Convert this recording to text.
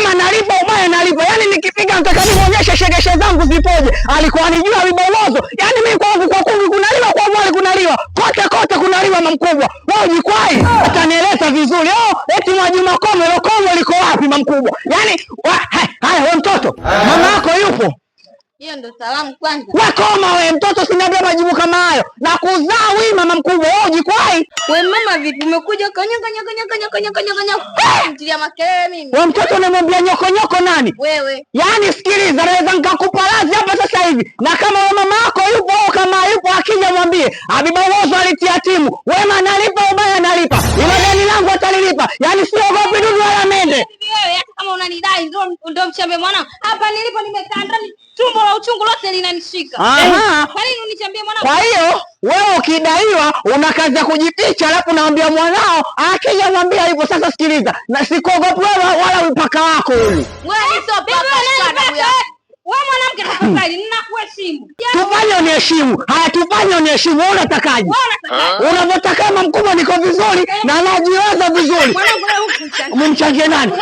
Wema nalipa, ubaya nalipa. Yaani nikipiga nataka nimuonyeshe shegeshe zangu zipoje. Alikuwa anijua vibolozo. Yaani mimi kwangu kwa kumi kunaliwa, kwa mwali kunaliwa. Kote kunaliwa mamkubwa. Wewe jikwai, atanieleza vizuri. Eti Mwajuma Komwe, Komwe liko wapi mamkubwa? Yaani haya wewe mtoto, mama yako yupo? Hiyo ndo salamu kwanza. Wewe koma wewe mtoto, sinaambia majibu kama hayo. Na kuzaa wewe mama mkubwa, wewe jikwai. Wewe mama vipi umekuja kanya. Mtilia makelele mimi. Wewe mtoto unamwambia nyoko nani? Wewe. Yaani sikiliza, naweza nikakupa lazi hapa sasa hivi. Na kama wewe mama yako yupo au kama yupo akija mwambie, Abibolozo alitia timu. Wema analipa, ubaya analipa. Ile deni langu atalilipa. Yaani siogopi dudu wala mende. Wewe hata kama unanidai ndio mchambe mwanangu. Hapa nilipo nimekaa ndani, tumbo la uchungu lote linanishika. Kwa nini unichambie mwanangu? Kwa hiyo wewe ukidaiwa una kazi ya kujificha, alafu naambia mwanao akija mwambia hivyo. Sasa sikiliza, na sikuogopi wewe wala mpaka wako huyu. Wewe sio paka. Wewe mwanamke tafadhali, ninakuheshimu. Tufanye uniheshimu. Haya tufanye uniheshimu. Wewe unatakaje? Unavyotaka kama mkubwa niko vizuri na najiweza vizuri. Mwanangu wewe umemchangia nani?